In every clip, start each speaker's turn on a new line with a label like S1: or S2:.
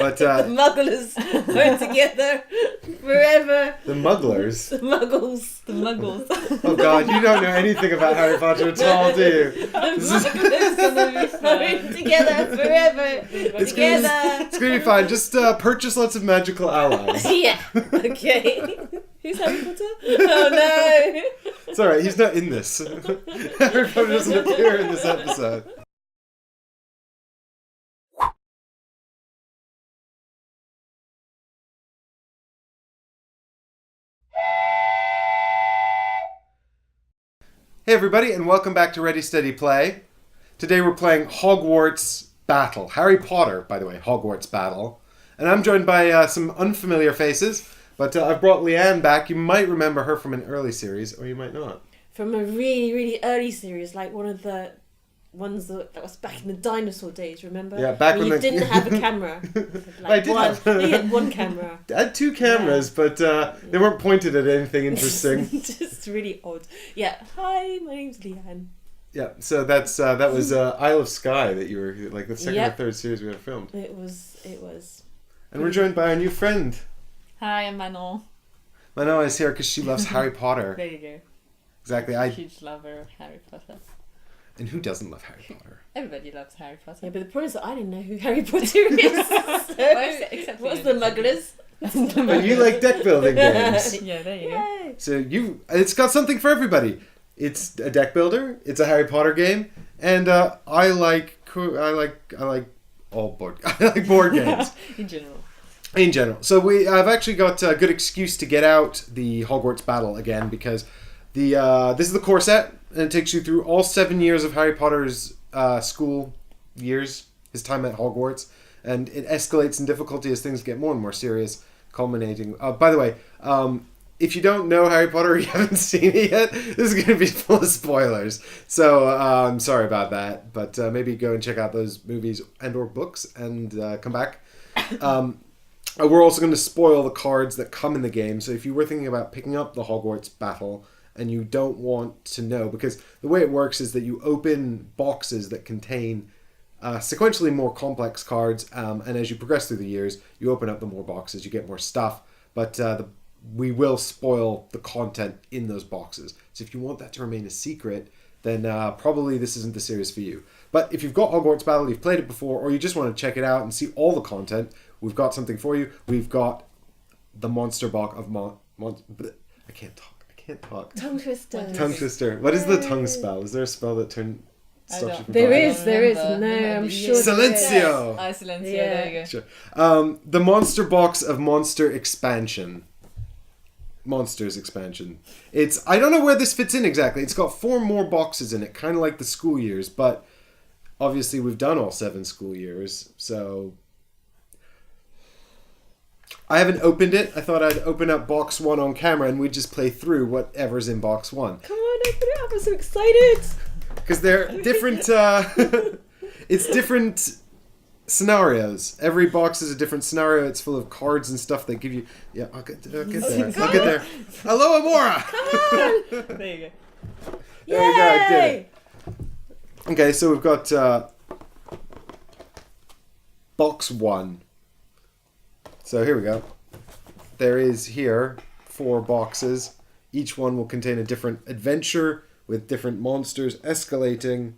S1: But
S2: the Mugglers are together forever.
S1: the Mugglers?
S2: The Muggles.
S3: The Muggles.
S1: Oh God, you don't know anything about Harry Potter at all, do you?
S2: It's gonna be fine. Together forever.
S1: It's
S2: Together.
S1: gonna be fine. Just purchase lots of magical allies.
S2: Yeah. Okay. Who's Harry Potter? Oh no.
S1: It's alright, he's not in this. Harry Potter doesn't appear in this episode. Hey everybody, and welcome back to Ready Steady Play. Today we're playing Hogwarts Battle. Harry Potter, by the way, Hogwarts Battle. And I'm joined by some unfamiliar faces, but I've brought Lian back. You might remember her from an early series, or you might not.
S2: From a really, really early series, like one of the ones that was back in the dinosaur days, remember?
S1: Yeah, back when
S2: you didn't have a camera.
S1: I did
S2: one.
S1: have-
S2: You had one camera.
S1: I had two cameras, but they weren't pointed at anything interesting.
S2: Just really odd. Yeah. Hi, my name's Lian.
S1: Yeah, so that was Isle of Skye that you were, like, the second
S2: Yep.
S1: or third series we ever filmed.
S2: It was.
S1: And we're joined by our new friend.
S3: Hi, I'm Manon.
S1: Manon is here because she loves Harry Potter.
S3: There you go.
S1: Exactly.
S3: Huge lover of Harry Potter.
S1: And who doesn't love Harry Potter?
S3: Everybody loves Harry Potter.
S2: Yeah, but the point is that I didn't know who Harry Potter is.
S3: Except
S2: What's
S3: for
S2: the
S3: you.
S2: Mugglers?
S1: And you like deck building games.
S3: Yeah, there you go.
S2: Yay.
S1: So it's got something for everybody. It's a deck builder. It's a Harry Potter game, and I like all board. I like board games
S3: In general.
S1: in general. So I've actually got a good excuse to get out the Hogwarts Battle again because this is the core set, and it takes you through all 7 years of Harry Potter's school years, his time at Hogwarts, and it escalates in difficulty as things get more and more serious, culminating. By the way, if you don't know Harry Potter or you haven't seen it yet, this is going to be full of spoilers. So I'm sorry about that, but maybe go and check out those movies and or books and come back. We're also going to spoil the cards that come in the game. So if you were thinking about picking up the Hogwarts Battle and you don't want to know, because the way it works is that you open boxes that contain sequentially more complex cards, and as you progress through the years, you open up the more boxes, you get more stuff, but we will spoil the content in those boxes. So if you want that to remain a secret, then probably this isn't the series for you. But if you've got Hogwarts Battle, you've played it before, or you just want to check it out and see all the content, we've got something for you. We've got the monster box of I can't talk.
S2: Tongue twister.
S1: Tongue twister. What is the tongue spell? Is there a spell that stops you from
S2: There
S1: talking?
S2: is.
S3: remember.
S2: No, I'm
S3: Maybe
S2: sure.
S1: Silencio!
S3: Silencio,
S2: Yeah.
S3: there you go.
S1: Sure. The monster box of monster expansion. Monsters expansion. I don't know where this fits in exactly. It's got 4 more boxes in it, kind of like the school years, but obviously we've done all 7 school years, so I haven't opened it. I thought I'd open up box 1 on camera and we'd just play through whatever's in box 1.
S2: Come on, open it up. I'm so excited.
S1: Because they're different, it's different scenarios. Every box is a different scenario. It's full of cards and stuff that give you... Yeah, I'll get there. I'll get there. Hello, Amora!
S3: There you go.
S1: There we go, I did it. Okay, so we've got box 1. So here we go. There is here 4 boxes. Each one will contain a different adventure with different monsters escalating,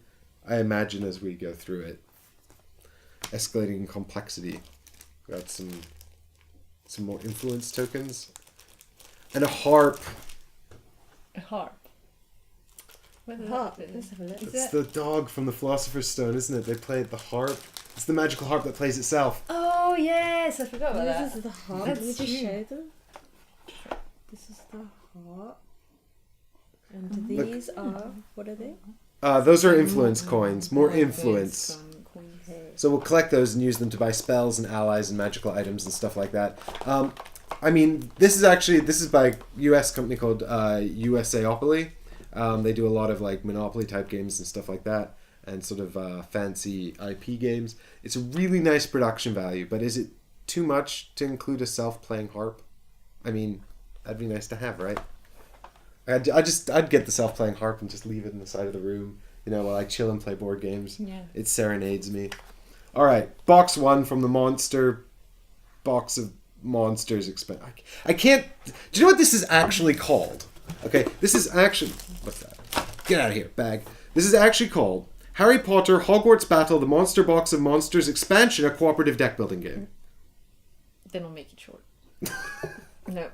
S1: I imagine, as we go through it. Escalating in complexity. Got some more influence tokens. And a harp.
S3: A harp. What is
S2: Harp.
S3: that?
S2: Let's have a look.
S1: It's the dog from the Philosopher's Stone, isn't it? They play the harp. It's the magical harp that plays itself.
S3: Oh, yes, I forgot about that.
S2: This is the harp.
S3: That's
S2: Let me just
S3: true.
S2: show them. This is the harp. And
S1: Look.
S2: these are... What are they?
S1: Those are influence coins. More influence.
S3: Coins.
S1: So we'll collect those and use them to buy spells and allies and magical items and stuff like that. I mean, this is by a US company called USAopoly. They do a lot of like Monopoly type games and stuff like that, and sort of fancy IP games. It's a really nice production value, but is it too much to include a self-playing harp? I mean, that'd be nice to have, right? I'd get the self-playing harp and just leave it in the side of the room, while I chill and play board games.
S3: Yeah.
S1: It serenades me. All right, box 1 from the monster box of monsters I can't. Do you know what this is actually called? Okay, this is actually. What's that? Get out of here, bag. This is actually called Harry Potter Hogwarts Battle: The Monster Box of Monsters Expansion, a cooperative deck building game.
S3: Then I'll make it short. No.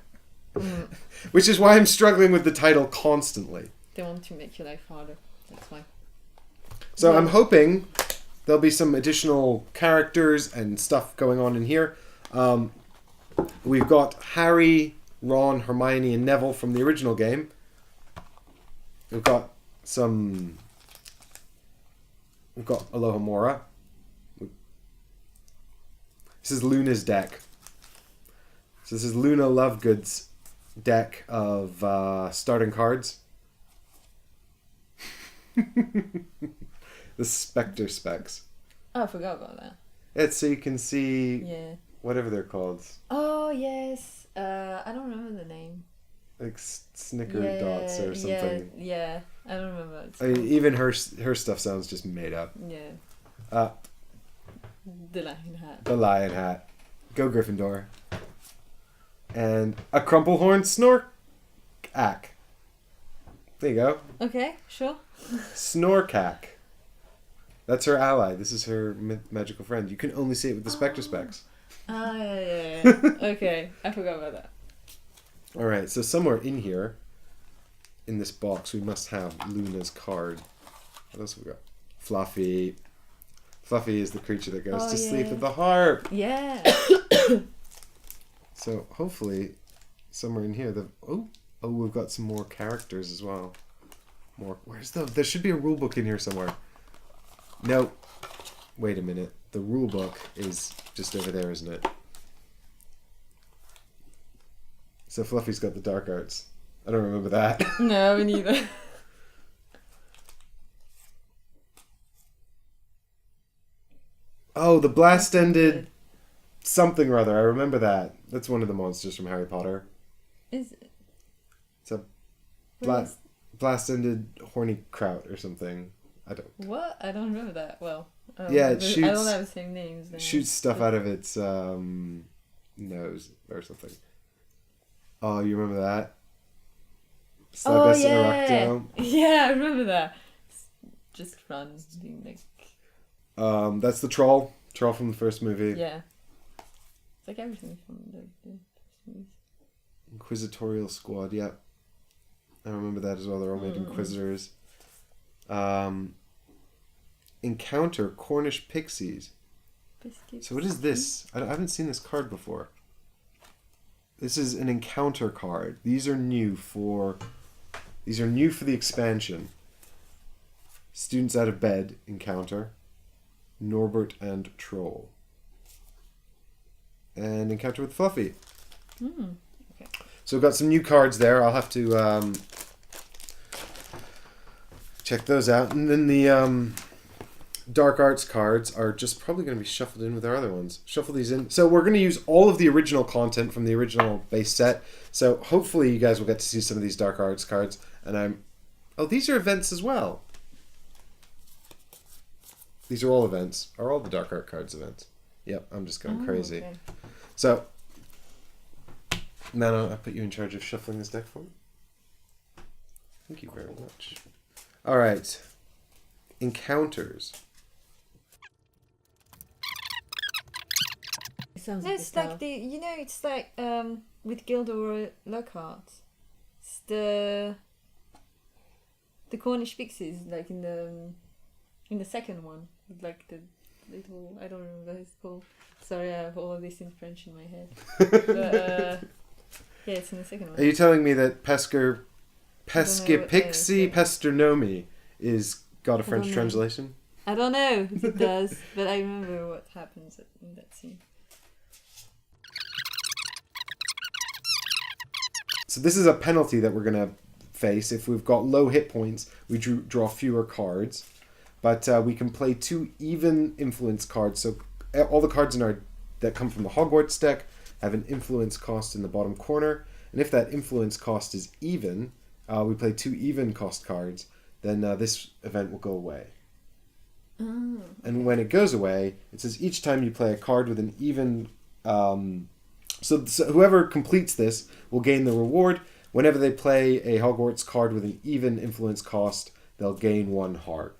S1: Which is why I'm struggling with the title constantly.
S3: They want to make your life harder. That's why.
S1: So I'm hoping there'll be some additional characters and stuff going on in here. We've got Harry, Ron, Hermione, and Neville from the original game. We've got Alohomora. This is Luna's deck. So this is Luna Lovegood's deck of starting cards. The Spectre specs.
S3: Oh, I forgot about that.
S1: It's so you can see whatever they're called.
S3: Oh, yes. I don't remember the name.
S1: Like Snicker dots or something.
S3: Yeah. I don't remember.
S1: Even her stuff sounds just made up.
S3: Yeah. The Lion Hat.
S1: The Lion Hat. Go Gryffindor. And a Crumplehorn Snorkack. There you go.
S3: Okay, sure.
S1: Snorkack. That's her ally. This is her magical friend. You can only see it with the Spectre specs.
S3: Ah, yeah. Okay, I forgot about that.
S1: Alright, so somewhere in here, in this box, we must have Luna's card. What else have we got? Fluffy. Fluffy is the creature that goes to sleep with the harp.
S3: Yeah.
S1: So hopefully, somewhere in here, we've got some more characters as well. There should be a rule book in here somewhere. No. Wait a minute. The rule book is just over there, isn't it? So Fluffy's got the dark arts. I don't remember that.
S3: No, me neither.
S1: Oh, the blast-ended something or other. I remember that. That's one of the monsters from Harry Potter.
S3: Is it?
S1: It's a blast-ended horny kraut or something.
S3: What? I don't remember that. Well,
S1: yeah,
S3: it shoots. I don't have the same names. Now.
S1: Shoots stuff out of its nose or something. Oh, you remember that? Slebus Erecto.
S3: Yeah, I remember that. It's just runs being like.
S1: That's the troll. Troll from the first movie.
S3: Yeah. It's like everything from the first movies.
S1: Inquisitorial Squad. Yeah, I remember that as well. They're all made Inquisitors. Encounter Cornish Pixies.
S3: Biscuits.
S1: So what is this? I haven't seen this card before. This is an encounter card. These are new for the expansion. Students out of bed encounter. Norbert and Troll. And encounter with Fluffy.
S3: Okay.
S1: So we've got some new cards there. I'll have to check those out. And then the Dark Arts cards are just probably going to be shuffled in with our other ones. Shuffle these in. So we're going to use all of the original content from the original base set. So hopefully you guys will get to see some of these Dark Arts cards. And oh, these are events as well. These are all events. Are all the Dark Art cards events? Yep, I'm just going crazy.
S3: Okay.
S1: So, Manon, I'll put you in charge of shuffling this deck for me. Thank you very much. All right. Encounters.
S2: It sounds
S3: No,
S2: like
S3: it's like it's like with Gilderoy Lockhart. It's the Cornish pixies, like in the second one, with like the little, I don't remember what it's called. Sorry, I have all of this in French in my head. But yeah, it's in the second one.
S1: Are you telling me that Peskipixi
S3: Yeah.
S1: Pesternomi is got a French translation?
S3: I don't know if it does, but I remember what happens in that scene.
S1: So this is a penalty that we're going to face. If we've got low hit points, we draw fewer cards. But we can play 2 even influence cards. So all the cards that come from the Hogwarts deck have an influence cost in the bottom corner. And if that influence cost is even, we play 2 even cost cards, then this event will go away.
S3: Oh.
S1: And when it goes away, it says each time you play a card with an even So whoever completes this will gain the reward. Whenever they play a Hogwarts card with an even influence cost, they'll gain 1 heart.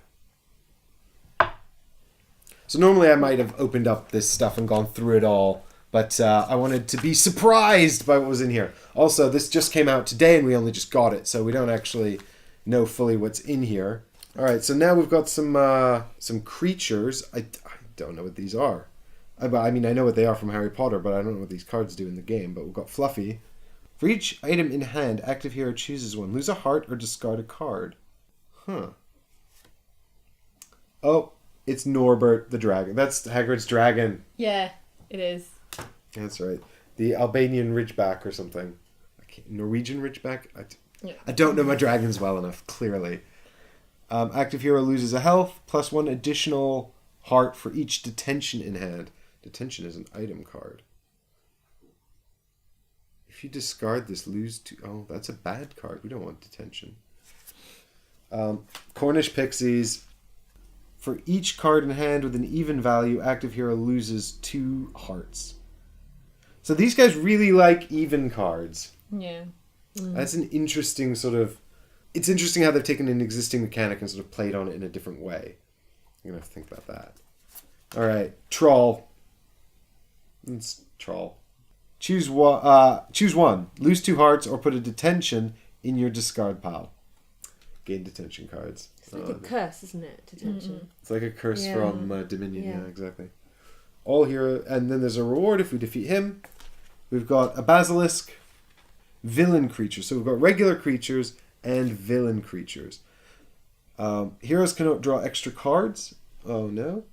S1: So normally I might have opened up this stuff and gone through it all, but I wanted to be surprised by what was in here. Also, this just came out today and we only just got it, so we don't actually know fully what's in here. All right, so now we've got some creatures. I don't know what these are. I mean, I know what they are from Harry Potter, but I don't know what these cards do in the game. But we've got Fluffy. For each item in hand, active hero chooses one. Lose a heart or discard a card. Huh. Oh, it's Norbert the dragon. That's Hagrid's dragon.
S3: Yeah, it is.
S1: That's right. The Albanian Ridgeback or something. Norwegian Ridgeback? I don't know my dragons well enough, clearly. Active hero loses a health, plus 1 additional heart for each detention in hand. Detention is an item card. If you discard this, lose 2... Oh, that's a bad card. We don't want detention. Cornish Pixies. For each card in hand with an even value, active hero loses 2 hearts. So these guys really like even cards.
S3: Yeah.
S1: That's an interesting sort of... It's interesting how they've taken an existing mechanic and sort of played on it in a different way. I'm going to have to think about that. All right. Troll. It's Troll. Choose one. Lose 2 hearts or put a detention in your discard pile. Gain detention cards.
S2: It's like a curse, isn't it? Detention.
S1: It's like a curse from Dominion. Yeah, exactly. All hero... And then there's a reward if we defeat him. We've got a basilisk. Villain creatures. So we've got regular creatures and villain creatures. Heroes cannot draw extra cards. Oh no.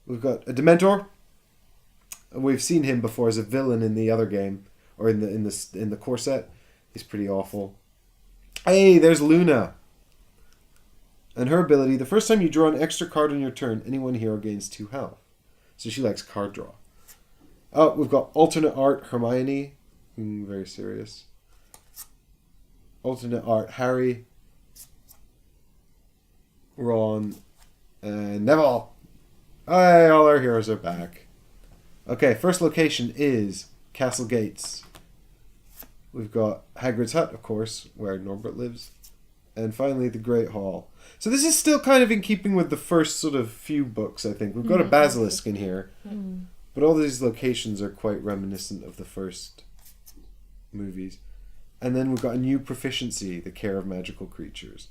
S1: We've got a Dementor. We've seen him before as a villain in the other game, or in the core set. He's pretty awful. Hey, there's Luna. And her ability: the first time you draw an extra card on your turn, any one hero gains 2 health. So she likes card draw. Oh, we've got alternate art Hermione. Very serious. Alternate art Harry, Ron, and Neville. Hey, all our heroes are back. Okay, first location is Castle Gates. We've got Hagrid's hut, of course, where Norbert lives. And finally, the Great Hall. So this is still kind of in keeping with the first sort of few books, I think. We've got a basilisk in here. But all these locations are quite reminiscent of the first movies. And then we've got a new proficiency, the care of magical creatures.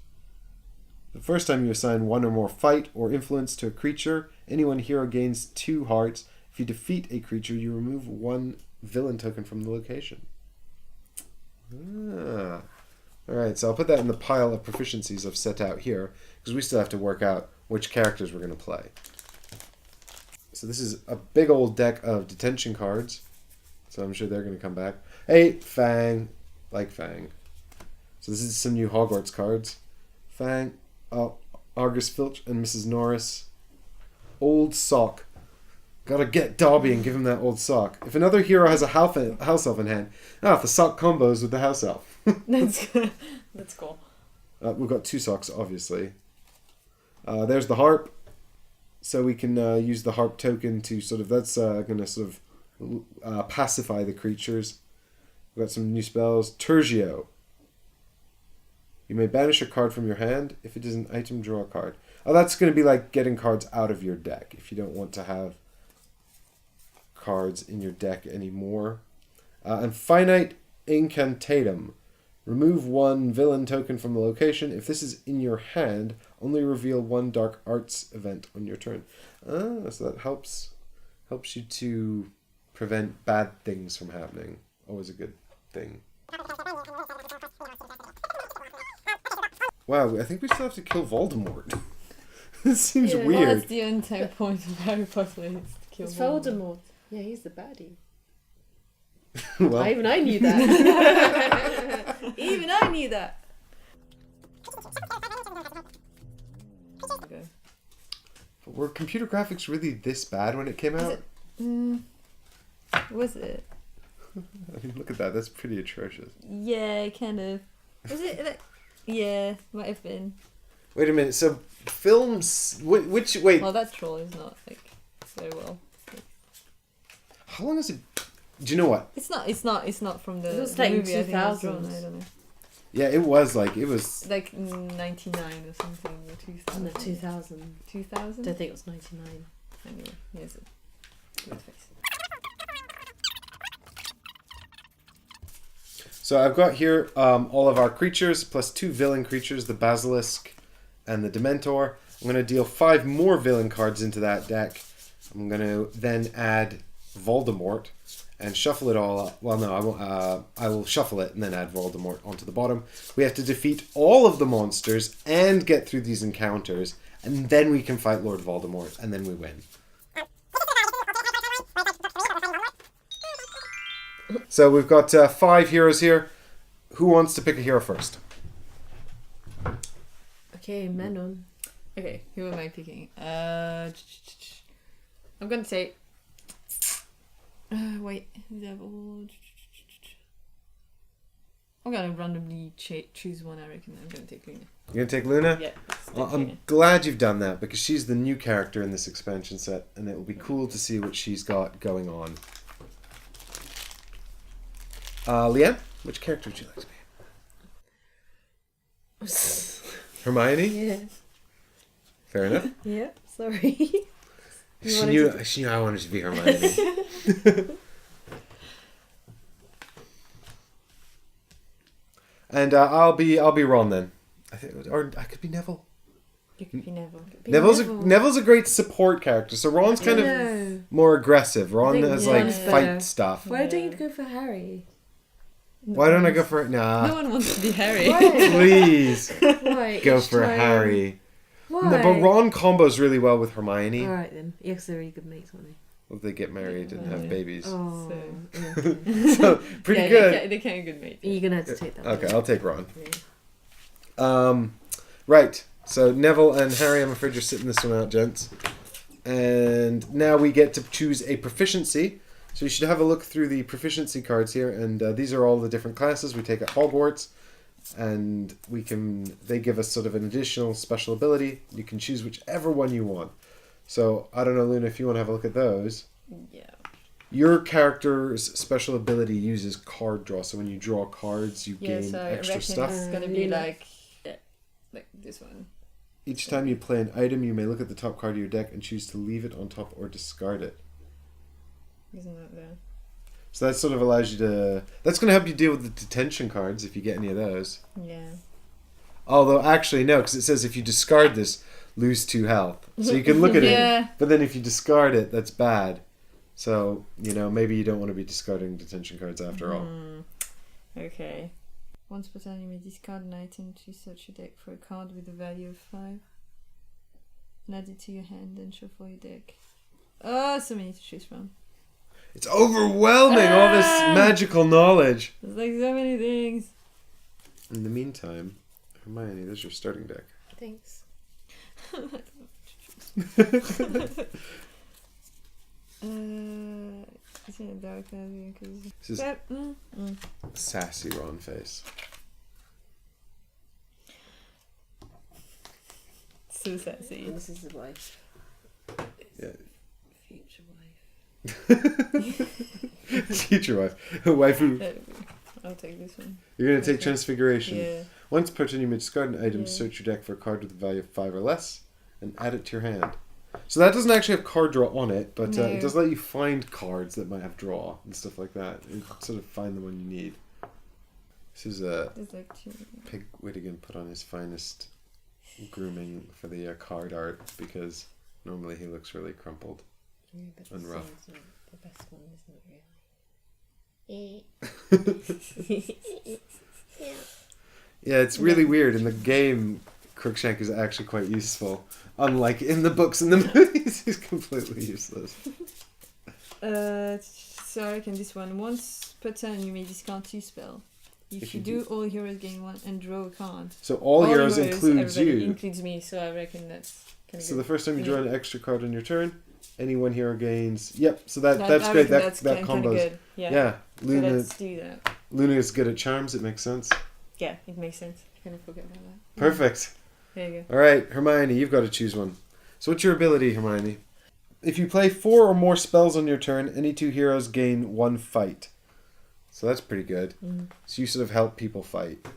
S1: The first time you assign 1 or more fight or influence to a creature, any one hero gains 2 hearts. If you defeat a creature, you remove 1 villain token from the location. Alright, so I'll put that in the pile of proficiencies I've set out here, because we still have to work out which characters we're going to play. So this is a big old deck of detention cards, so I'm sure they're going to come back. Hey, Fang. Like Fang. So this is some new Hogwarts cards. Fang, Argus Filch, and Mrs. Norris. Old Sock. Gotta get Dobby and give him that old sock. If another hero has a house elf in hand, if the sock combos with the house elf.
S3: That's cool.
S1: We've got 2 socks, obviously. There's the harp. So we can use the harp token to sort of... That's going to sort of pacify the creatures. We've got some new spells. Tergio. You may banish a card from your hand. If it is an item, draw a card. Oh, that's going to be like getting cards out of your deck. If you don't want to have cards in your deck anymore. And Finite Incantatum. Remove 1 villain token from the location. If this is in your hand, only reveal 1 dark arts event on your turn. So that helps you to prevent bad things from happening. Always a good thing. Wow, I think we still have to kill Voldemort. This seems weird.
S3: Well, that's the entire point of Harry Potter, is to kill
S2: It's Voldemort. Yeah, he's the baddie.
S1: Well,
S2: Even I knew that.
S3: Even I knew that.
S1: were computer graphics really this bad when it came out?
S3: Was it?
S1: I mean, look at that. That's pretty atrocious.
S3: Yeah, kind of. Was it? Yeah, might have been.
S1: Wait a minute. So films, wait.
S3: Well, that troll is not like very well.
S1: How long is it? Do you know what?
S3: It's not from the,
S2: It was
S3: the
S2: like
S3: movie. I think it was
S2: 2000s.
S3: drawn. I don't know.
S1: Yeah, it was like
S3: Like 99 or something, or 2000.
S2: No, 2000.
S3: 2000.
S2: Don't think it was 99.
S3: Anyway, here's it. Good face.
S1: So I've got here all of our creatures plus 2 villain creatures, the Basilisk and the Dementor. I'm going to deal 5 more villain cards into that deck. I'm going to then add Voldemort and shuffle it all up. Well, no, I won't. I will shuffle it and then add Voldemort onto the bottom. We have to defeat all of the monsters and get through these encounters, and then we can fight Lord Voldemort, and then we win. So we've got 5 heroes here. Who wants to pick a hero first?
S2: Okay, Manon.
S3: Okay, who am I picking? I'm gonna say. Wait, Devil. I'm gonna randomly choose one. I reckon I'm gonna take Luna.
S1: You're going to take Luna?
S3: Yeah.
S1: Well, I'm glad you've done that because she's the new character in this expansion set, and it will be cool to see what she's got going on. Lian, which character would you like to be? Hermione?
S2: Yeah.
S1: Fair enough.
S2: Yeah, sorry.
S1: She knew I wanted to be Hermione. And I'll be Ron then. I think, or I could be Neville.
S3: You could be Neville.
S1: Neville's a great support character. So Ron's kind of more aggressive. Ron
S2: think
S1: has
S2: Ron's
S1: like
S2: better.
S1: fight stuff.
S2: Why don't you go for Harry?
S1: Why don't I go for Nah.
S3: No one wants to be Harry.
S2: Why?
S1: Please
S2: Why?
S1: go
S2: Each
S1: for
S2: time?
S1: Harry.
S2: Why?
S1: No, but Ron combos really well with Hermione.
S2: Alright then. Yes, they're really good mates, aren't they?
S1: If they get married and have babies.
S2: Oh.
S3: So-
S2: Okay.
S1: So pretty
S3: Yeah,
S1: good.
S3: They can't good mates.
S2: You're gonna have to take that
S1: Okay,
S2: one.
S1: I'll take Ron.
S2: Yeah.
S1: Right. So Neville and Harry, I'm afraid you're sitting this one out, gents. And now we get to choose a proficiency. So you should have a look through the proficiency cards here, and these are all the different classes we take at Hogwarts, and they give us sort of an additional special ability. You can choose whichever one you want. So I don't know, Luna, if you want to have a look at those.
S3: Yeah.
S1: Your character's special ability uses card draw, so when you draw cards, you gain
S3: So I
S1: extra
S3: reckon
S1: stuff.
S3: it's gonna be like this one.
S1: Each time you play an item, you may look at the top card of your deck and choose to leave it on top or discard it.
S3: Isn't that there?
S1: So that sort of allows you to... That's going to help you deal with the detention cards if you get any of those.
S3: Yeah.
S1: Although, actually, no, because it says if you discard this, lose 2 health. So you can look at it, but then if you discard it, that's bad. So, maybe you don't want to be discarding detention cards after all.
S3: Okay. Once per turn, you may discard an item to search your deck for a card with a value of 5. And add it to your hand and shuffle your deck. Oh, so many to choose from.
S1: It's overwhelming, all this magical knowledge.
S3: There's like so many things.
S1: In the meantime, Hermione, there's your starting deck.
S2: Thanks.
S3: Is it a dark area?
S1: This is sassy Ron face.
S3: So sassy.
S2: And this is the wife.
S1: Yeah.
S2: Future wife.
S1: Future wife. A wife who...
S3: I'll take this one.
S1: You're going to take Transfiguration.
S3: Yeah.
S1: Once per turn, you may discard an item,
S3: Yeah.
S1: search your deck for a card with a value of 5 or less, and add it to your hand. So that doesn't actually have card draw on it, but
S3: No.
S1: it does let you find cards that might have draw and stuff like that. You sort of find the one you need. This is
S3: There's like 2.
S1: Pig Whittigan put on his finest grooming for the card art, because normally he looks really crumpled.
S2: Yeah, but
S1: And
S2: the
S1: rough.
S2: sword's not the best one, isn't it really?
S1: Yeah, it's really weird. In the game, Crookshank is actually quite useful. Unlike in the books and the movies, he's completely useless.
S3: So I reckon this one. Once per turn, you may discard 2 spell. If you do, all heroes gain 1 and draw a card.
S1: So all heroes includes
S3: everybody
S1: you.
S3: includes me, so I reckon that's kind of
S1: So
S3: good.
S1: the first time you draw
S3: Yeah.
S1: an extra card on your turn, any one hero gains. Yep. So that's
S3: I
S1: great.
S3: reckon
S1: That
S3: kinda
S1: combos.
S3: good. Yeah.
S1: Yeah.
S3: So
S1: Luna
S3: let's do that.
S1: is good at charms. It makes sense.
S3: Yeah, it makes sense. I kind of forgot about that.
S1: Perfect.
S3: There you go.
S1: All right, Hermione, you've got to choose one. So what's your ability, Hermione? if you play 4 or more spells on your turn, any 2 heroes gain 1 fight. So that's pretty good. So you sort of help people fight.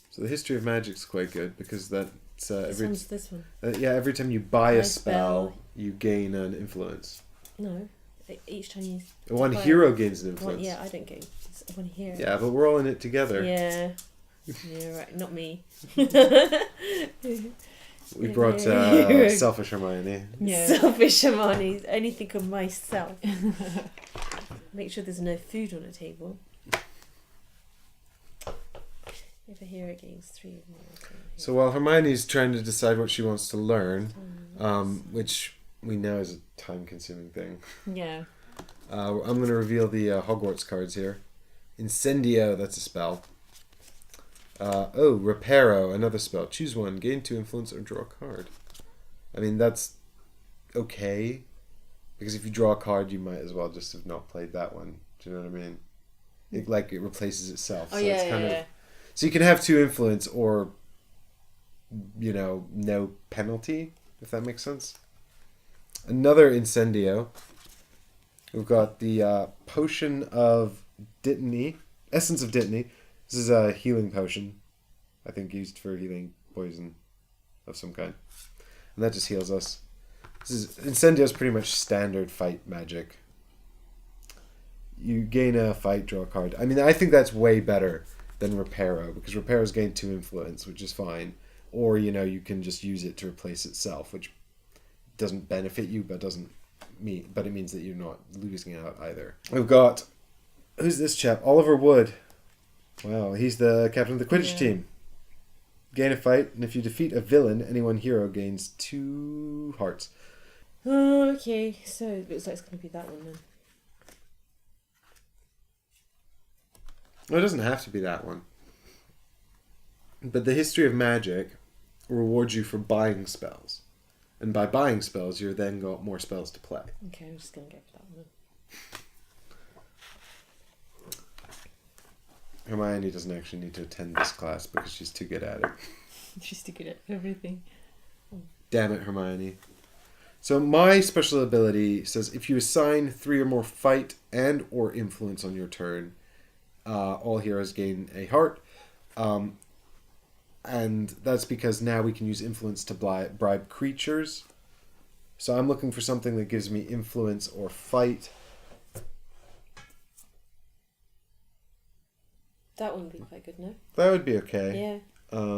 S1: So the history of magic's quite good because that's
S2: this one.
S1: every time you buy a
S2: spell.
S1: spell, you gain an influence.
S2: No, each time you.
S1: One hero gains an influence.
S2: Yeah, I don't get one hero.
S1: Yeah, but we're all in it together.
S2: Yeah. Yeah, right. Not me.
S1: We brought selfish Hermione.
S3: Yeah.
S2: Selfish Hermione. Only think of myself. Make sure there's no food on the table. If a hero gains 3 or more.
S1: So while Hermione's trying to decide what she wants to learn, which we know is a time-consuming thing,
S3: Yeah.
S1: I'm going to reveal the Hogwarts cards here. Incendio, that's a spell. Reparo, another spell. Choose one, gain 2 influence, or draw a card. I mean, that's okay. Because if you draw a card, you might as well just have not played that one. Do you know what I mean? It replaces itself.
S2: Oh,
S1: so
S2: yeah,
S1: it's kind
S2: yeah.
S1: of, so you can have 2 influence or, no penalty, if that makes sense. Another Incendio. We've got the Potion of Dittany. Essence of Dittany. This is a healing potion. I think used for healing poison of some kind. And that just heals us. Incendio is pretty much standard fight magic. You gain a fight, draw a card. I mean, I think that's way better than Reparo, because Reparo's gain 2 influence, which is fine. Or, you can just use it to replace itself, which doesn't benefit you, but it means that you're not losing out either. We've got, who's this chap? Oliver Wood. Wow, he's the captain of the Quidditch team. Gain a fight, and if you defeat a villain, any one hero gains 2 hearts.
S2: Oh, okay, so it looks like it's going to be that one then.
S1: Well, it doesn't have to be that one. But the history of magic rewards you for buying spells. And by buying spells, you're then got more spells to play.
S2: Okay, I'm just going to go for that one.
S1: Hermione doesn't actually need to attend this class because she's too good at it.
S3: She's too good at everything.
S1: Damn it, Hermione. So my special ability says if you assign 3 or more fight and or influence on your turn, all heroes gain a heart. And that's because now we can use influence to bribe creatures. So I'm looking for something that gives me influence or fight.
S2: That one would be quite good, no?
S1: That would be okay.
S2: Yeah.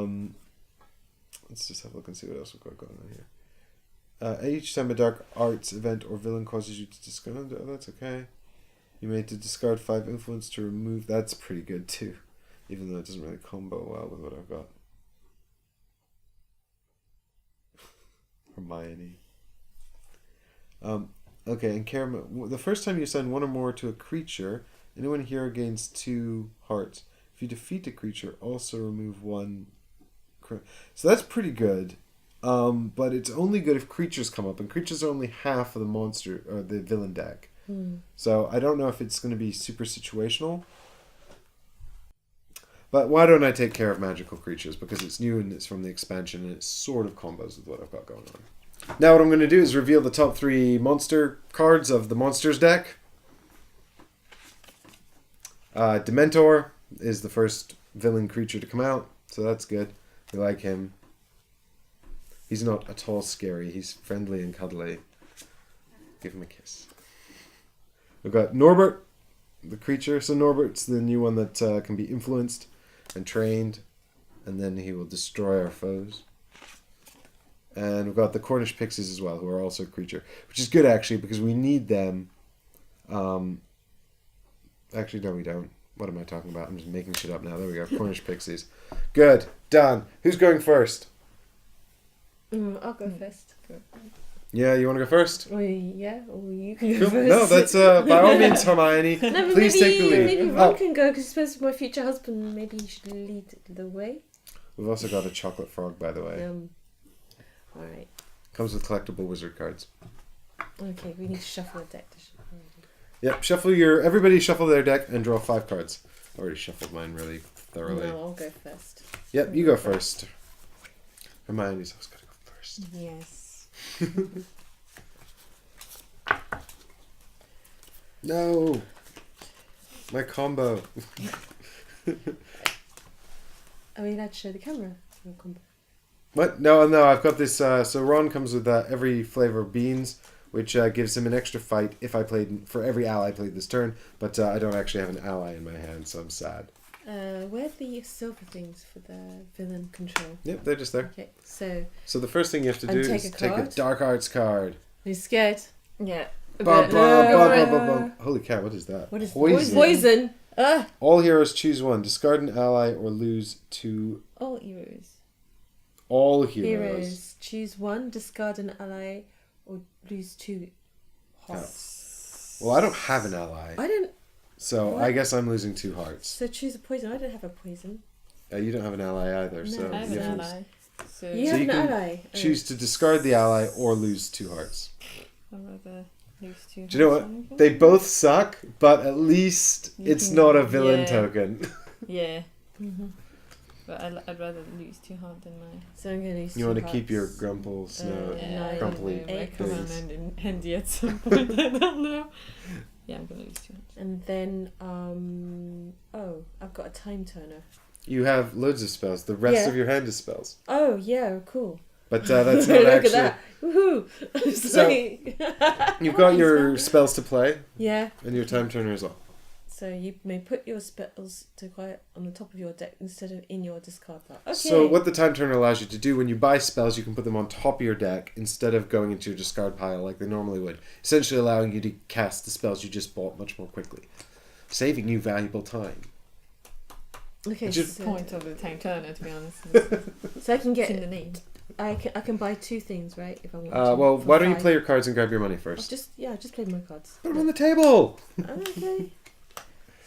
S1: Let's just have a look and see what else we've got going on here. Each time a dark arts event or villain causes you to discard... Oh, that's okay. You may discard 5 influence to remove... That's pretty good too. Even though it doesn't really combo well with what I've got. Hermione. Okay, and Karam, the first time you assign 1 or more to a creature, anyone hero gains 2 hearts. If you defeat a creature, also remove 1. So that's pretty good. But it's only good if creatures come up, and creatures are only half of the monster or the villain deck. So I don't know if it's going to be super situational. But why don't I take care of magical creatures? Because it's new and it's from the expansion and it sort of combos with what I've got going on. Now what I'm going to do is reveal the top 3 monster cards of the monsters deck. Dementor is the first villain creature to come out, so that's good. We like him. He's not at all scary. He's friendly and cuddly. Give him a kiss. We've got Norbert, the creature. So Norbert's the new one that can be influenced and trained, and then he will destroy our foes. And we've got the Cornish Pixies as well, who are also a creature, which is good actually because we need them. Actually, no, we don't. What am I talking about? I'm just making shit up now. There we go. Cornish Pixies. Good. Done. Who's going first?
S2: I'll go first.
S1: Yeah, you want to go first?
S2: Or yeah, or you can go
S1: Cool.
S2: first.
S1: No, that's by all means Hermione.
S2: No, but
S1: Please take the lead.
S2: Maybe Ron can go because he's supposed to be my future husband. Maybe he should lead the way.
S1: We've also got a chocolate frog, by the way.
S2: All right.
S1: Comes with collectible wizard cards.
S2: Okay, we need to shuffle the deck.
S1: Yep, everybody shuffle their deck and draw 5 cards. I already shuffled mine really thoroughly.
S2: No, I'll go first.
S1: Yep, you go first. Hermione's always got to go first.
S3: Yes.
S1: No. My combo.
S2: Are we allowed to show the camera? Your combo.
S1: What? No, I've got this. So Ron comes with every flavor of beans, which gives him an extra fight if I played for every ally I played this turn. But I don't actually have an ally in my hand, so I'm sad.
S2: Where are the silver things for the villain control?
S1: Yep, they're just there.
S2: Okay, so
S1: So the first thing you have to do
S2: And take
S1: is
S2: a
S1: take a
S2: card.
S1: dark arts card.
S2: are you scared?
S3: Yeah.
S1: Bum,
S3: But-
S1: bum, bum. Holy cow! What is that?
S2: What is
S1: Poison.
S2: Poison.
S1: All heroes choose one. Discard an ally or lose 2.
S3: All heroes.
S1: All heroes.
S2: Choose one. Discard an ally, or lose 2 hearts.
S1: Well, I don't have an ally,
S2: I don't.
S1: so
S2: What?
S1: I guess I'm losing 2 hearts.
S2: So choose a poison. I don't have a poison.
S1: You don't have an ally either,
S2: No.
S1: so
S3: I have
S1: you
S3: an
S1: have to
S3: ally. So
S2: You
S1: So
S2: have
S1: you
S2: an
S1: can
S2: ally.
S1: choose to discard the ally or lose 2 hearts.
S3: I'd rather lose 2.
S1: Do you know what? They both suck, but at least
S3: You
S1: it's
S3: can-
S1: not a villain
S3: yeah.
S1: token.
S3: Yeah.
S2: Mm-hmm.
S3: But I'd rather lose 2 heart than mine.
S2: So I'm going to lose
S1: You
S2: 2
S1: want to
S2: hearts.
S1: keep your grumple snow.
S2: Nine,
S1: Crumply
S3: I come on
S1: things.
S3: and handy at some point. I don't know. Yeah, I'm gonna lose 2 hearts.
S2: And then, I've got a time turner.
S1: You have loads of spells. The rest
S2: Yeah.
S1: of your hand is spells.
S2: Oh, yeah, cool.
S1: But that's not
S2: Look
S1: actually...
S2: at that. Woohoo!
S1: So- You've got your spells to play
S2: Yeah.
S1: and your time turner as well.
S2: So you may put your spells to quiet on the top of your deck instead of in your discard pile. Okay.
S1: So what the time turner allows you to do when you buy spells, you can put them on top of your deck instead of going into your discard pile like they normally would, essentially allowing you to cast the spells you just bought much more quickly, saving you valuable time.
S2: Okay,
S1: Which is
S3: The
S2: so,
S3: point of the time turner, to be honest.
S2: so I can
S3: It's in
S2: get
S3: the name.
S2: I can buy 2 things, right? If I want to.
S1: Well,
S2: for
S1: why don't you
S2: 5.
S1: play your cards and grab your money
S2: I'll
S1: first?
S2: just play my cards.
S1: Put them on the table.
S2: Okay.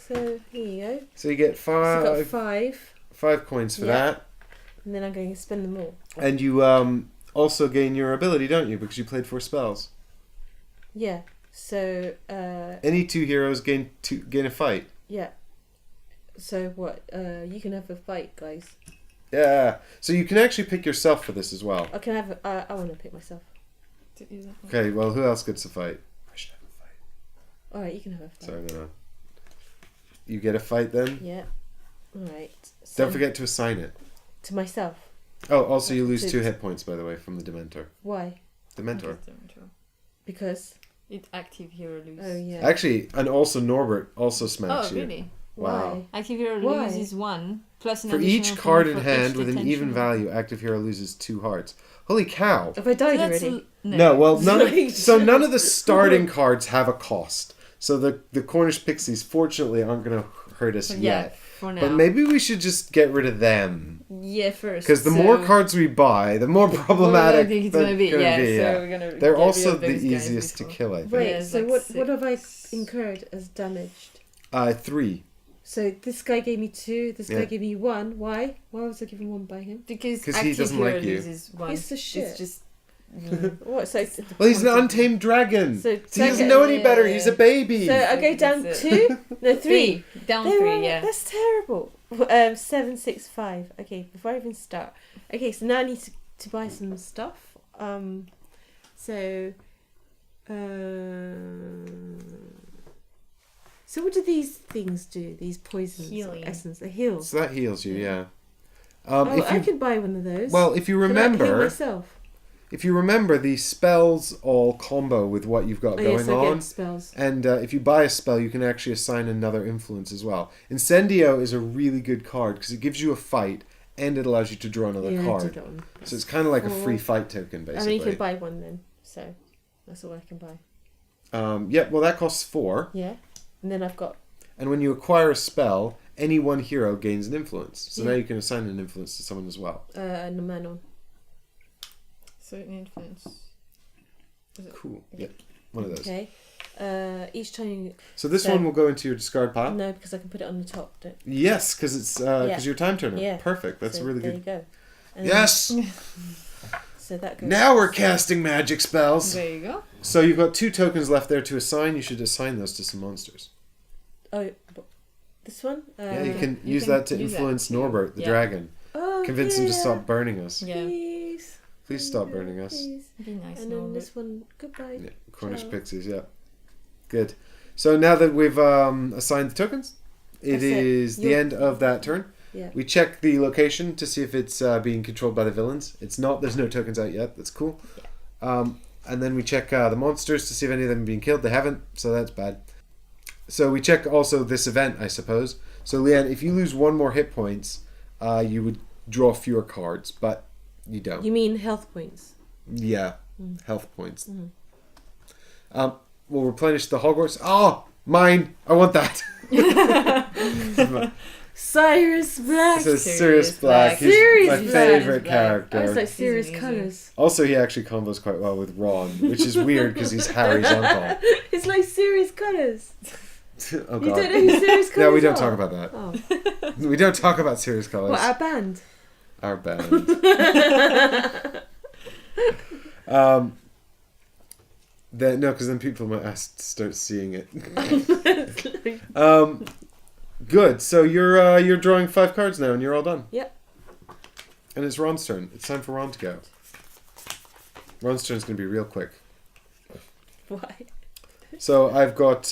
S2: So here you go.
S1: So you get
S2: So I've got
S1: 5
S2: 5,
S1: coins for
S2: Yeah.
S1: that,
S2: and then I'm going to spend them all.
S1: and you also gain your ability, don't you? Because you played 4 spells.
S2: Yeah. So
S1: Any 2 heroes gain a fight.
S2: yeah. So what? You can have a fight, guys.
S1: Yeah. So you can actually pick yourself for this as well.
S2: I can have. I want to pick myself.
S1: Okay. Well, who else gets a fight? I should have a fight.
S2: All right, you can have a fight.
S1: Sorry, no. You get a fight then.
S2: Yeah. All right. So
S1: Don't forget to assign it.
S2: to myself.
S1: Oh, also you lose
S2: To-
S1: 2 hit points by the way from the Dementor.
S2: Why?
S1: Dementor.
S2: Because.
S3: It's active hero lose.
S2: Oh yeah.
S1: Actually, and also Norbert also smacks
S3: Oh,
S1: you.
S3: really?
S1: Wow.
S2: Why?
S3: Active hero
S2: Why?
S3: loses 1 plus an
S1: For
S3: additional
S1: each
S3: point
S1: card in
S3: for
S1: hand
S3: each
S1: with an
S3: detention.
S1: even value, active hero loses 2 hearts. Holy cow!
S2: Have I died
S3: That's
S2: already?
S1: No, well, none
S2: Sorry.
S1: of the starting cards have a cost. So the Cornish Pixies, fortunately, aren't going to hurt us
S3: Yeah,
S1: yet.
S3: for now.
S1: But maybe we should just get rid of them.
S3: Yeah, first.
S1: Because the more cards we buy, the more problematic
S3: it's
S1: they're
S3: gonna be.
S1: gonna
S3: Yeah,
S1: be,
S3: so
S1: yeah.
S3: we're gonna.
S1: They're
S3: get rid
S1: also
S3: of
S1: the
S3: those guys
S1: easiest to
S3: before.
S1: kill, I think.
S2: Wait.
S3: Yeah, it's
S2: So
S3: like
S2: what have I
S3: 6.
S2: incurred as damaged?
S1: 3.
S2: So this guy gave me 2. This
S1: Yeah.
S2: guy gave me 1. Why? Why was I given 1 by him?
S3: Because
S1: 'Cause he
S3: active
S1: doesn't
S3: hero
S1: like you.
S3: loses 1.
S2: He's the shit.
S3: It's just.
S2: What? So
S1: Well, he's an untamed dragon.
S2: So
S1: he doesn't know any better. He's a baby.
S2: So I go down
S3: That's
S2: 2. No, 3.
S3: Down
S2: They
S3: 3,
S2: were-
S3: yeah.
S2: That's terrible. 7, 6, 5. Okay, before I even start. Okay, so now I need to buy some stuff. So what do these things do? These poisons,
S3: Healing.
S2: essence, they heal.
S1: So that heals you, yeah.
S2: I could buy one of those.
S1: Well, if you
S2: Can I heal
S1: remember,
S2: myself?
S1: the spells all combo with what you've got
S2: Oh
S1: going
S2: yes, I
S1: on.
S2: get spells.
S1: And if you buy a spell, you can actually assign another influence as well. Incendio is a really good card because it gives you a fight and it allows you to draw another
S2: Yeah, I
S1: card.
S2: did that one.
S1: So it's kind of like a
S2: Cool.
S1: free fight token,
S2: I
S1: basically.
S2: mean, you can buy one then. So that's all I can buy.
S1: Yeah, well, that costs 4.
S2: Yeah, and then I've got.
S1: And when you acquire a spell, any one hero gains an influence. So
S2: Yeah.
S1: now you can assign an influence to someone as well.
S2: Manon.
S3: Certain influence.
S1: Cool. Yep. One of those.
S2: Okay. Each time you.
S1: So this
S2: So-
S1: one will go into your discard pile.
S2: No, because I can put it on the top.
S1: Yes, because it's because you're time turner.
S2: Yeah.
S1: Perfect. That's
S2: So
S1: really
S2: there
S1: good.
S2: you go. And
S1: Yes.
S2: So that goes.
S1: Now we're casting magic spells.
S3: There you go.
S1: So you've got 2 tokens left there to assign. You should assign those to some monsters.
S2: Oh, this one.
S1: Yeah, you can
S3: you
S1: use
S3: can
S1: that to
S3: use that
S1: influence
S3: too.
S1: Norbert, the
S3: Yeah.
S1: dragon.
S2: Oh,
S1: Convince him to
S2: yeah.
S1: stop burning us.
S3: Yeah.
S2: Please.
S1: Please stop burning us.
S2: Please.
S3: Be nice,
S2: And then
S3: Norbert.
S2: this one. Goodbye.
S1: Yeah, Cornish
S2: Ciao.
S1: Pixies, yeah. Good. So now that we've assigned the tokens,
S2: That's it.
S1: it is the end of that turn.
S2: Yeah.
S1: We check the location to see if it's being controlled by the villains. It's not. There's no tokens out yet. That's cool. And then we check the monsters to see if any of them are being killed. They haven't, so that's bad. So we check also this event, I suppose. So Lian, if you lose one more hit points, you would draw fewer cards, but you don't.
S2: You mean health points?
S1: Yeah, health points. We'll replenish the Hogwarts. Oh, mine! I want that.
S2: Sirius Black.
S1: This is Sirius Black. He's
S2: Sirius
S1: my
S2: Black.
S1: favorite
S2: I
S1: character.
S2: was like Sirius
S3: amazing.
S2: Colours.
S1: Also, he actually combos quite well with Ron, which is weird because he's Harry's uncle.
S2: It's like Sirius Colours.
S1: Oh
S2: You
S1: god.
S2: don't know who Sirius Colours
S1: Yeah, we don't
S2: are?
S1: talk about that.
S2: Oh.
S1: We don't talk about Sirius Colours.
S2: What, our band?
S1: Our band. No, because then people might start seeing it. Good. So you're drawing 5 cards now, and you're all done.
S2: Yep.
S1: And it's Ron's turn. It's time for Ron to go. Ron's turn is going to be real quick.
S2: Why?
S1: So I've got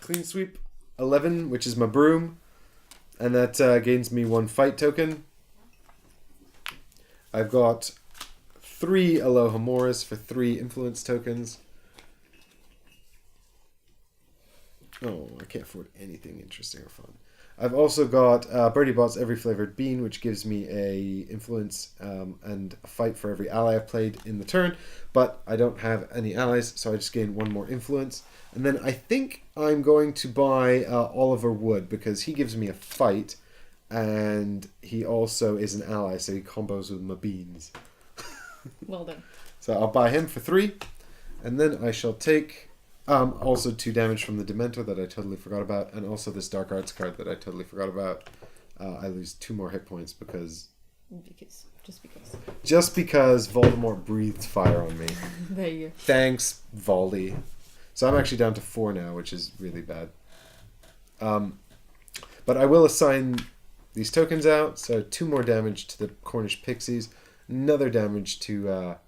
S1: Clean Sweep 11, which is my broom, and that gains me 1 fight token. I've got 3 Alohamoras for 3 influence tokens. Oh, I can't afford anything interesting or fun. I've also got Birdie Bot's Every Flavored Bean, which gives me a influence and a fight for every ally I've played in the turn, but I don't have any allies, so I just gain 1 more influence. And then I think I'm going to buy Oliver Wood, because he gives me a fight, and he also is an ally, so he combos with my beans.
S3: Well done.
S1: So I'll buy him for 3, and then I shall take also 2 damage from the Dementor that I totally forgot about, and also this Dark Arts card that I totally forgot about. I lose 2 more hit points just because Voldemort breathed fire on me.
S3: There you go.
S1: Thanks, Voldy. So I'm actually down to 4 now, which is really bad. But I will assign these tokens out. So 2 more damage to the Cornish Pixies, another damage to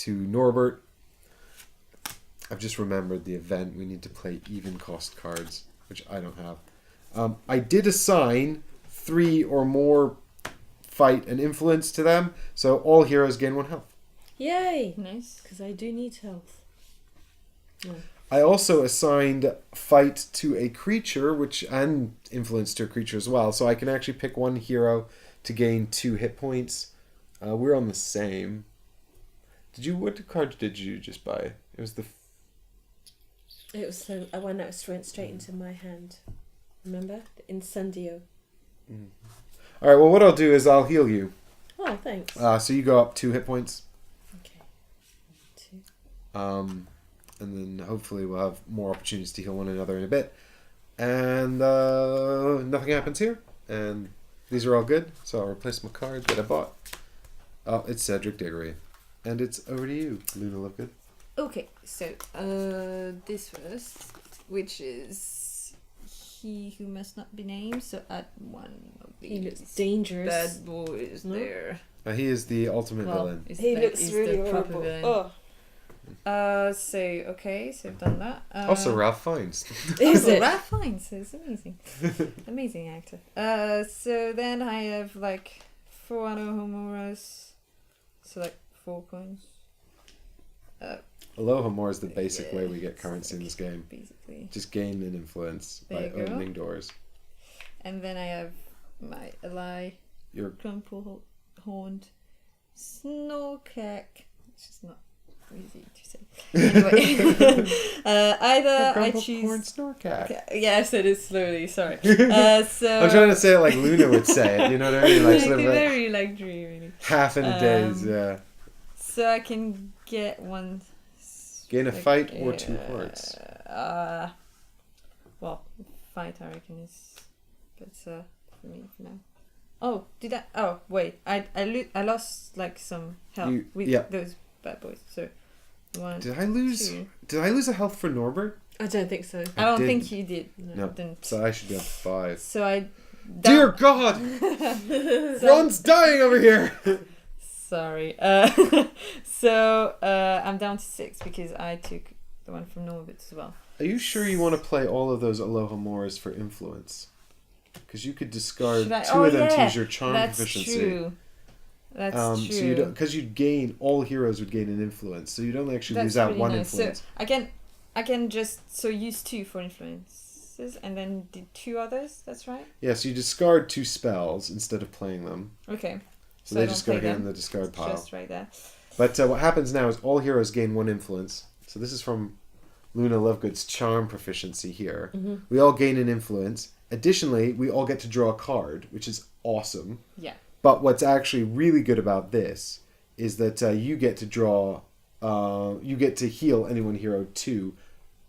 S1: Norbert. I've just remembered the event. We need to play even cost cards, which I don't have. I did assign 3 or more fight and influence to them, so all heroes gain 1 health.
S2: Yay!
S3: Nice.
S2: Because I do need health. No.
S1: I also assigned fight to a creature, and influence to a creature as well, so I can actually pick 1 hero to gain 2 hit points. We're on the same. What card did you just buy? It was the...
S2: It was the one that went straight into my hand. Remember? The Incendio.
S1: Alright, well what I'll do is I'll heal you.
S2: Oh, thanks.
S1: So you go up 2 hit points.
S2: Okay. 2.
S1: And then hopefully we'll have more opportunities to heal one another in a bit. And nothing happens here. And these are all good. So I'll replace my card that I bought. Oh, it's Cedric Diggory. And it's over to you, Luna Lovegood.
S3: Okay, so this first, which is He Who Must Not Be Named. So add 1 of
S2: He
S3: these
S2: looks dangerous.
S3: bad boys
S2: No?
S3: there.
S1: He is the ultimate villain.
S2: He looks really horrible. Oh.
S3: So I've done that.
S1: Also Ralph Fiennes.
S2: Is it?
S3: Ralph Fiennes is amazing. Amazing actor. So then I have like 4 Alohamoras. So like 4 coins.
S1: Alohomora is the basic way we get currency in this game.
S3: Basically.
S1: Just gain an influence
S3: There
S1: by
S3: you go.
S1: opening doors.
S3: And then I have my ally,
S1: Your
S3: Crumple-horned Snorkack. It's just not easy to say. Anyway, either I choose.
S1: Snorkack.
S3: Yeah, I said it slowly. Sorry. So
S1: I'm trying to say it like Luna would say it. You know what I mean? Like sort of like
S3: very like dreamy.
S1: half in a days. Yeah.
S3: So I can get 1.
S1: Gain a fight or 2 hearts.
S3: Well, fight I reckon is better for me for now. Oh, did I? Oh, wait. I lost like some health with those bad boys. So 1.
S1: Did I lose?
S3: 2.
S1: Did I lose a health for Norbert?
S2: I don't think so.
S3: I don't
S1: didn't.
S3: think you did.
S1: No.
S3: Didn't.
S1: So I should be on 5.
S3: So I.
S1: Dear God! Ron's dying over here.
S3: Sorry. So I'm down to 6 because I took the one from normal bits as well.
S1: Are you sure you want to play all of those Aloha Mores for influence? Because you could discard two of them to use your charm proficiency.
S3: True. That's true.
S1: So you don't, because you'd gain, all heroes would gain an influence, so you'd only actually lose out
S3: really
S1: one
S3: nice.
S1: influence.
S3: So I can just use 2 for influences and then do 2 others. That's right.
S1: Yeah, so you discard 2 spells instead of playing them.
S3: Okay.
S1: So they just go here in the discard pile.
S3: Just right there.
S1: But what happens now is all heroes gain 1 influence. So this is from Luna Lovegood's charm proficiency here.
S2: Mm-hmm.
S1: We all gain an influence. Additionally, we all get to draw a card, which is awesome.
S3: Yeah.
S1: But what's actually really good about this is that you get to draw, you get to heal any one hero 2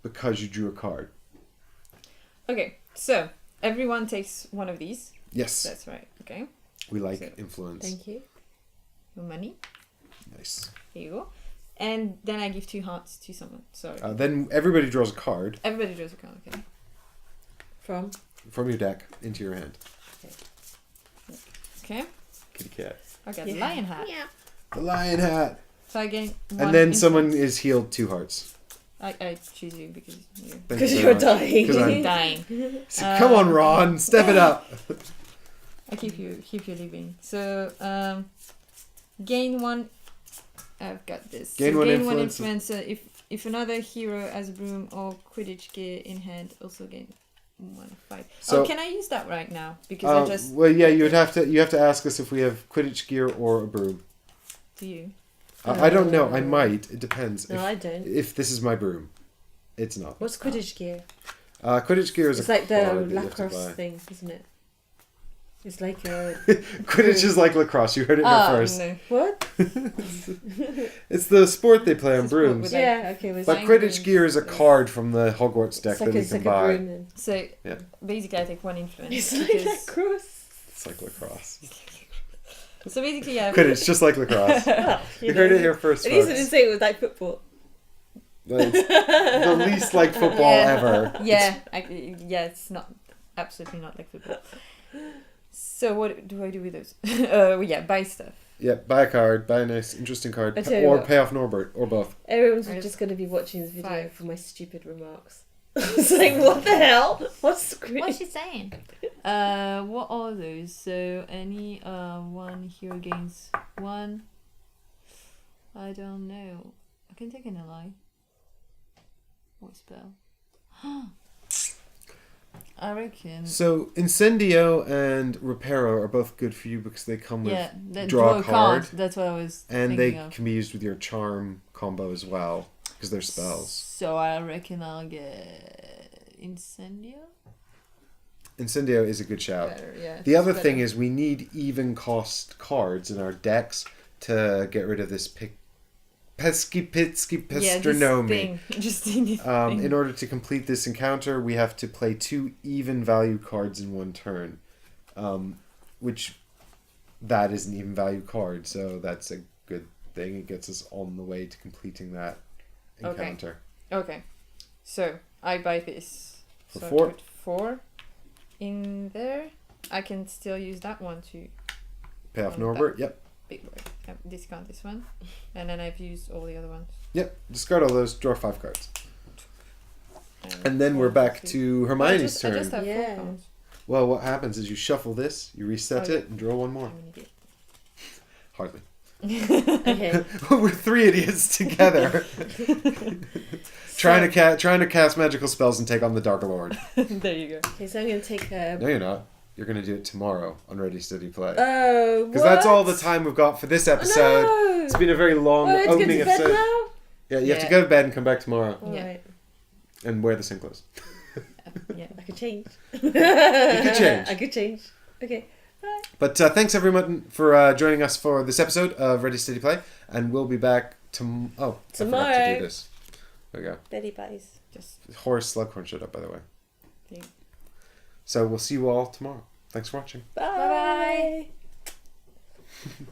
S1: because you drew a card.
S3: Okay, so everyone takes one of these.
S1: Yes.
S3: That's right. Okay.
S1: We like influence.
S2: Thank you.
S3: Your money.
S1: Nice.
S3: Here you go. And then I give 2 hearts to someone. Sorry.
S1: Then everybody draws a card.
S3: Everybody draws a card. Okay.
S1: From your deck into your hand.
S3: Okay.
S1: Kitty cat.
S3: I got the lion hat.
S2: Yeah.
S1: The lion hat.
S3: So I gain 1
S1: And then
S3: influence.
S1: someone is healed 2 hearts.
S3: I choose you because you.
S2: Because you're dying.
S1: Because I'm
S3: dying.
S1: So, come on, Ron, step it up.
S3: I keep you living. So gain 1. I've got this.
S1: Gain
S3: so
S1: 1
S3: gain
S1: influence.
S3: 1 influence. If another hero has a broom or Quidditch gear in hand, also gain 1 fight.
S1: So,
S3: can I use that right now? Because I just
S1: well, yeah, you have to ask us if we have Quidditch gear or a broom.
S3: do you.
S1: I don't know. I might. It depends.
S2: No, I don't.
S1: If this is my broom, it's not.
S2: What's Quidditch gear?
S1: Quidditch gear is
S2: It's like the
S1: card that you have to
S2: lacrosse
S1: buy.
S2: thing, isn't it? It's like a...
S1: Quidditch is like lacrosse. You heard it here first.
S3: No.
S2: What?
S1: It's the sport they play on
S3: It's a sport
S1: brooms.
S3: with
S2: Yeah, okay.
S1: But
S3: Fine
S1: Quidditch
S3: brooms.
S1: gear is a card from the Hogwarts deck
S2: It's
S1: that
S2: like,
S1: you
S2: it's
S1: can
S2: like
S1: buy.
S2: a broom then.
S3: So
S1: Yeah.
S3: basically, I take 1 influence.
S2: It's like
S3: because-
S2: lacrosse.
S1: It's like lacrosse.
S3: So basically, yeah.
S1: Quidditch, just like lacrosse.
S2: Well,
S1: You heard it here first,
S2: At least I
S1: folks.
S2: didn't say it was like football.
S1: It's the least like football ever.
S3: Yeah, it's not absolutely not like football. So what do I do with those? Buy stuff.
S1: Yeah, buy a card, buy a nice, interesting card,
S2: I tell you
S1: or
S2: what.
S1: pay off Norbert, or both.
S2: Everyone's
S3: Right.
S2: just going to be watching this video
S3: 5.
S2: for my stupid remarks. It's like, what the hell? What's the screen?
S3: What's she saying? What are those? So any 1 hero gains 1. I don't know. I can take an ally. What spell? I reckon.
S1: So Incendio and Reparo are both good for you because they come with
S3: Draw
S1: a card.
S3: That's what I was
S1: and
S3: thinking
S1: they
S3: of.
S1: can be used with your charm combo as well because they're spells.
S3: So I reckon I'll get Incendio.
S1: Incendio is a good shout.
S3: Better, yeah.
S1: The other
S3: Better.
S1: thing is we need even cost cards in our decks to get rid of this pesky pestronomy.
S3: Just in this thing.
S1: In order to complete this encounter, we have to play 2 even value cards in 1 turn, which that is an even value card, so that's a good thing. It gets us on the way to completing that encounter.
S3: Okay, so I buy this
S1: For
S3: so I
S1: 4?
S3: put 4 in there. I can still use that one to
S1: Pay off Norbert. Yep.
S3: big word. Discount this one, and then I've used all the other ones.
S1: Yep. Discard all those. Draw 5 cards. And then we're back to Hermione's
S3: I
S1: turn.
S3: just have
S2: Yeah.
S3: 4 cards.
S1: Well, what happens is you shuffle this, you reset
S3: Oh, yeah.
S1: it, and draw 1 more.
S3: I'm an idiot.
S1: Hardly.
S2: Okay.
S1: We're 3 idiots together, trying to cast magical spells and take on the Dark Lord.
S3: There you go.
S2: Okay, so I'm going to take a...
S1: No, you're not. You're going to do it tomorrow on Ready Steady Play.
S2: Oh,
S1: Because that's all the time we've got for this episode.
S2: No!
S1: It's been a very long
S2: Oh, I have to go
S1: opening
S2: to bed
S1: episode.
S2: now?
S1: Yeah, you have to
S3: Yeah.
S1: go to bed and come back tomorrow
S2: All
S3: Yeah.
S2: right.
S1: and wear the same clothes.
S3: Yeah.
S2: I could change.
S1: You could change.
S2: I could change. Okay.
S1: But thanks everyone for joining us for this episode of Ready Steady Play, and we'll be back I forgot to
S2: Tomorrow.
S1: do this. There we go.
S2: Betty Buddies.
S3: Just
S1: Horace Slughorn showed up, by the way.
S3: Yeah.
S1: So we'll see you all tomorrow. Thanks for watching.
S2: Bye.
S3: bye.